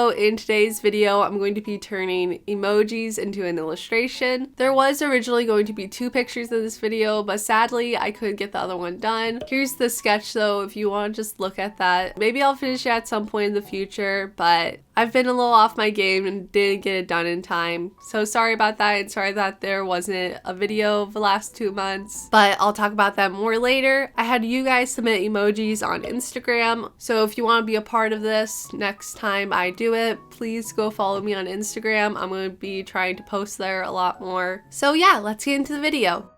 So in today's video, I'm going to be turning emojis into an illustration. There was originally going to be 2 pictures in this video, but sadly I couldn't get the other one done. Here's the sketch though, if you want to just look at that. Maybe I'll finish it at some point in the future, but I've been a little off my game and didn't get it done in time. So sorry about that, and sorry that there wasn't a video the last 2 months, but I'll talk about that more later. I had you guys submit emojis on Instagram, so if you want to be a part of this next time I do it, please go follow me on Instagram. I'm going to be trying to post there a lot more. So yeah, let's get into the video.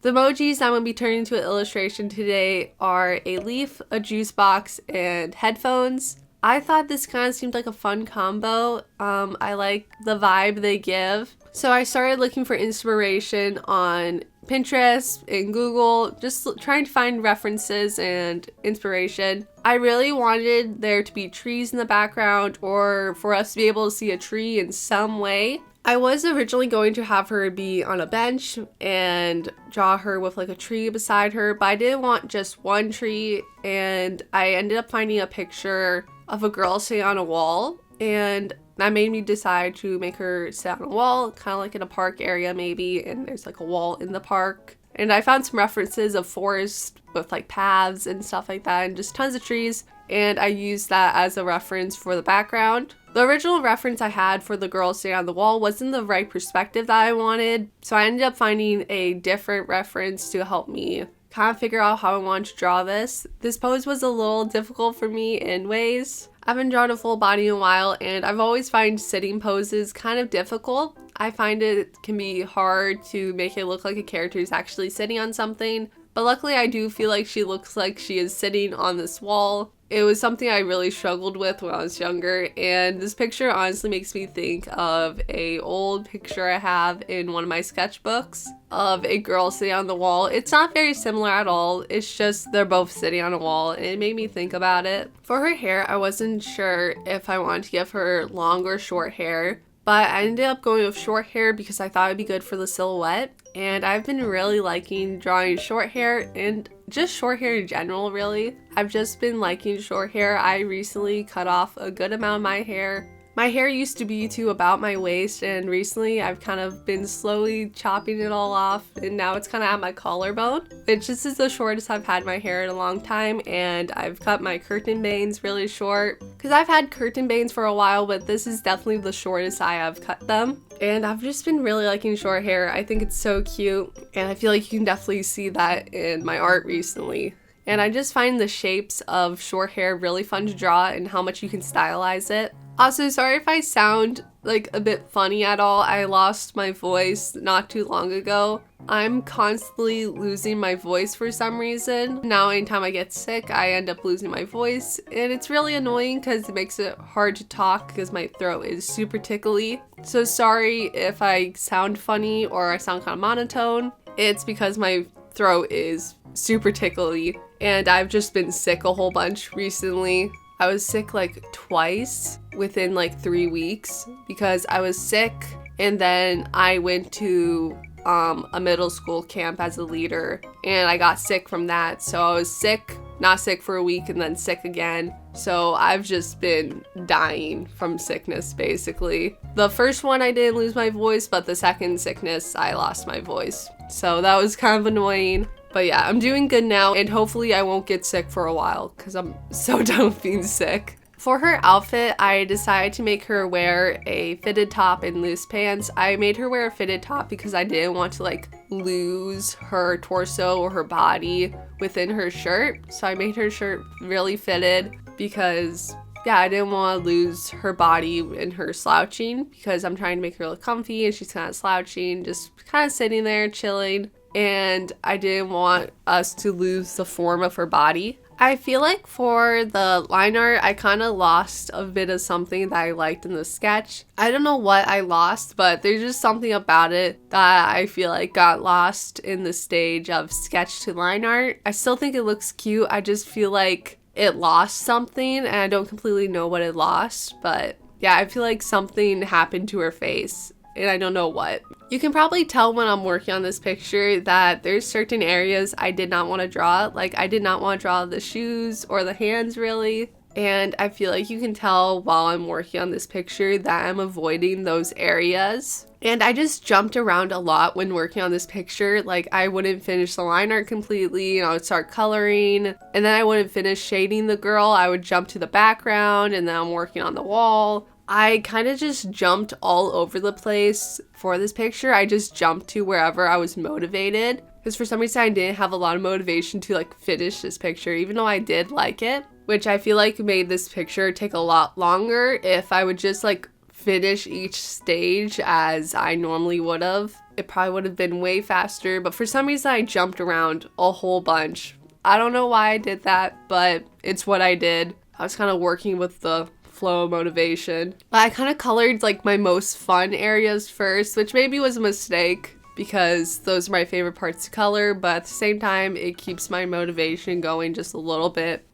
The emojis I'm going to be turning into an illustration today are a leaf, a juice box, and headphones. I thought this kind of seemed like a fun combo. I like the vibe they give. So I started looking for inspiration on Pinterest and Google, just trying to find references and inspiration. I really wanted there to be trees in the background, or for us to be able to see a tree in some way. I was originally going to have her be on a bench and draw her with like a tree beside her, but I didn't want just one tree, and I ended up finding a picture of a girl sitting on a wall, and that made me decide to make her sit on a wall, kind of like in a park area maybe, and there's like a wall in the park. And I found some references of forest with like paths and stuff like that, and just tons of trees, and I used that as a reference for the background. The original reference I had for the girl sitting on the wall wasn't the right perspective that I wanted, so I ended up finding a different reference to help me kind of figure out how I wanted to draw this. This pose was a little difficult for me in ways. I haven't drawn a full body in a while, and I've always found sitting poses kind of difficult. I find it can be hard to make it look like a character is actually sitting on something, but luckily I do feel like she looks like she is sitting on this wall. It was something I really struggled with when I was younger, and this picture honestly makes me think of an old picture I have in one of my sketchbooks of a girl sitting on the wall. It's not very similar at all, it's just they're both sitting on a wall, and it made me think about it. For her hair, I wasn't sure if I wanted to give her long or short hair, but I ended up going with short hair because I thought it'd be good for the silhouette. And I've been really liking drawing short hair, and just short hair in general, really. I've just been liking short hair. I recently cut off a good amount of my hair. My hair used to be to about my waist, and recently I've kind of been slowly chopping it all off, and now it's kind of at my collarbone, which this is the shortest I've had my hair in a long time. And I've cut my curtain bangs really short because I've had curtain bangs for a while, but this is definitely the shortest I have cut them. And I've just been really liking short hair. I think it's so cute, and I feel like you can definitely see that in my art recently. And I just find the shapes of short hair really fun to draw and how much you can stylize it. Also, sorry if I sound like a bit funny at all. I lost my voice not too long ago. I'm constantly losing my voice for some reason. Now anytime I get sick, I end up losing my voice, and it's really annoying because it makes it hard to talk because my throat is super tickly. So sorry if I sound funny or I sound kind of monotone. It's because my throat is super tickly, and I've just been sick a whole bunch recently. I was sick like twice within like 3 weeks because I was sick, and then I went to a middle school camp as a leader, and I got sick from that. So I was sick, not sick for a week, and then sick again. So I've just been dying from sickness basically. The first one I didn't lose my voice, but the second sickness I lost my voice. So that was kind of annoying. But yeah, I'm doing good now, and hopefully I won't get sick for a while because I'm so done with being sick. For her outfit, I decided to make her wear a fitted top and loose pants. I made her wear a fitted top because I didn't want to like lose her torso or her body within her shirt. So I made her shirt really fitted because yeah, I didn't want to lose her body in her slouching because I'm trying to make her look comfy, and she's kind of slouching, just kind of sitting there chilling. And I didn't want us to lose the form of her body. I feel like for the line art, I kind of lost a bit of something that I liked in the sketch. I don't know what I lost, but there's just something about it that I feel like got lost in the stage of sketch to line art. I still think it looks cute. I just feel like it lost something, and I don't completely know what it lost. But yeah, I feel like something happened to her face, and I don't know what. You can probably tell when I'm working on this picture that there's certain areas I did not want to draw. Like, I did not want to draw the shoes or the hands really. And I feel like you can tell while I'm working on this picture that I'm avoiding those areas. And I just jumped around a lot when working on this picture. Like, I wouldn't finish the line art completely, and I would start coloring, and then I wouldn't finish shading the girl. I would jump to the background, and then I'm working on the wall. I kind of just jumped all over the place for this picture. I just jumped to wherever I was motivated, because for some reason I didn't have a lot of motivation to like finish this picture, even though I did like it, which I feel like made this picture take a lot longer. If I would just like finish each stage as I normally would have, it probably would have been way faster, but for some reason I jumped around a whole bunch. I don't know why I did that, but it's what I did. I was kind of working with the flow of motivation. But I kind of colored like my most fun areas first, which maybe was a mistake because those are my favorite parts to color, but at the same time it keeps my motivation going just a little bit.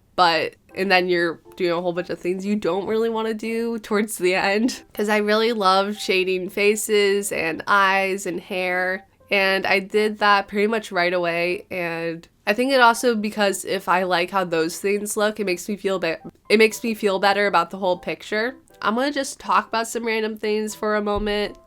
And then you're doing a whole bunch of things you don't really want to do towards the end, because I really love shading faces and eyes and hair, and I did that pretty much right away. And I think it also, because if I like how those things look, it makes me feel better about the whole picture. I'm gonna just talk about some random things for a moment,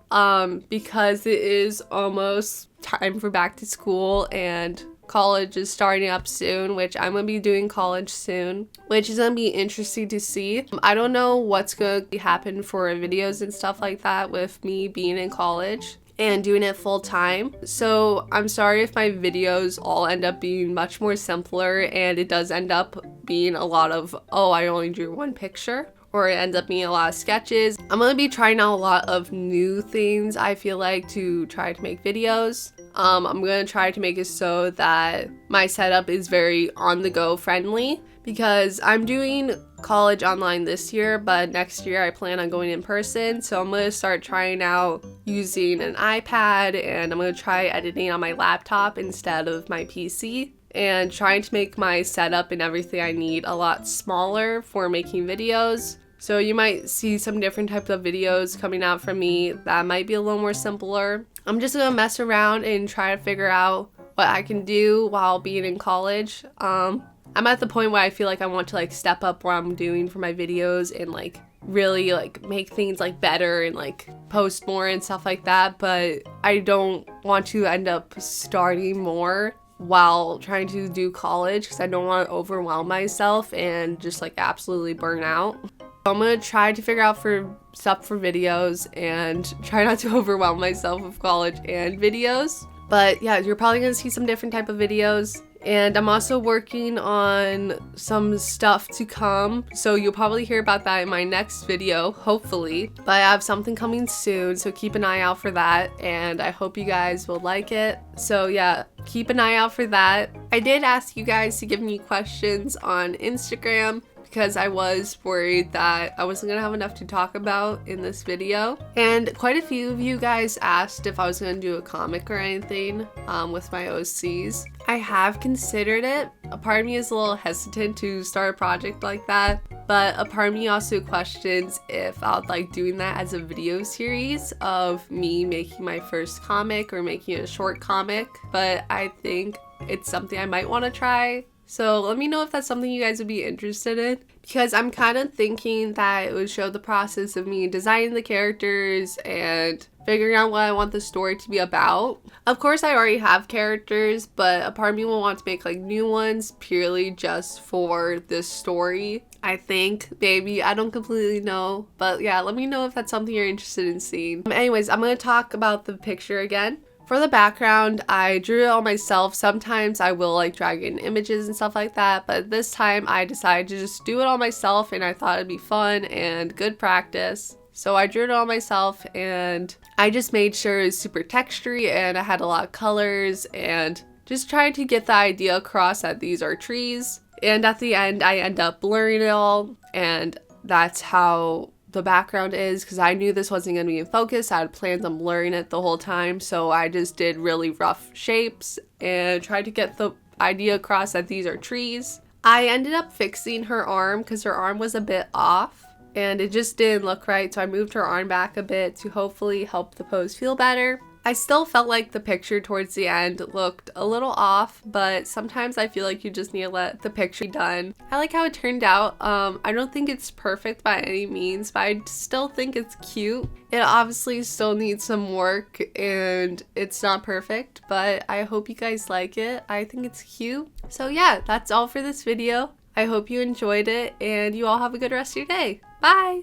because it is almost time for back to school and college is starting up soon, which I'm gonna be doing college soon, which is gonna be interesting to see. I don't know what's gonna happen for videos and stuff like that with me being in college and doing it full time. So I'm sorry if my videos all end up being much more simpler and it does end up being a lot of, oh, I only drew one picture, or it ends up being a lot of sketches. I'm gonna be trying out a lot of new things, I feel like, to try to make videos. I'm gonna try to make it so that my setup is very on-the-go friendly, because I'm doing college online this year, but next year I plan on going in person. So I'm gonna start trying out using an iPad, and I'm gonna try editing on my laptop instead of my PC, and trying to make my setup and everything I need a lot smaller for making videos. So you might see some different types of videos coming out from me that might be a little more simpler. I'm just gonna mess around and try to figure out what I can do while being in college. I'm at the point where I feel like I want to like step up what I'm doing for my videos and like really like make things like better and like post more and stuff like that, but I don't want to end up starting more while trying to do college, because I don't want to overwhelm myself and just like absolutely burn out. I'm gonna try to figure out for stuff for videos and try not to overwhelm myself with college and videos. But yeah, you're probably gonna see some different type of videos. And I'm also working on some stuff to come, so you'll probably hear about that in my next video, hopefully. But I have something coming soon, so keep an eye out for that, and I hope you guys will like it. So yeah, keep an eye out for that. I did ask you guys to give me questions on Instagram, because I was worried that I wasn't gonna have enough to talk about in this video. And quite a few of you guys asked if I was gonna do a comic or anything with my OCs. I have considered it. A part of me is a little hesitant to start a project like that, but a part of me also questions if I would like doing that as a video series of me making my first comic or making a short comic. But I think it's something I might want to try. So let me know if that's something you guys would be interested in, because I'm kind of thinking that it would show the process of me designing the characters and figuring out what I want the story to be about. Of course, I already have characters, but a part of me will want to make like new ones purely just for this story. I think, maybe, I don't completely know, but yeah, let me know if that's something you're interested in seeing. Anyways, I'm gonna talk about the picture again. For the background, I drew it all myself. Sometimes I will like drag in images and stuff like that, but this time I decided to just do it all myself, and I thought it'd be fun and good practice. So I drew it all myself, and I just made sure it was super textury and I had a lot of colors, and just tried to get the idea across that these are trees. And at the end, I end up blurring it all, and that's how the background is, because I knew this wasn't going to be in focus. I had plans on blurring it the whole time, so I just did really rough shapes and tried to get the idea across that these are trees. I ended up fixing her arm because her arm was a bit off, and it just didn't look right, so I moved her arm back a bit to hopefully help the pose feel better. I still felt like the picture towards the end looked a little off, but sometimes I feel like you just need to let the picture be done. I like how it turned out. I don't think it's perfect by any means, but I still think it's cute. It obviously still needs some work and it's not perfect, but I hope you guys like it. I think it's cute. So yeah, that's all for this video. I hope you enjoyed it and you all have a good rest of your day. Bye!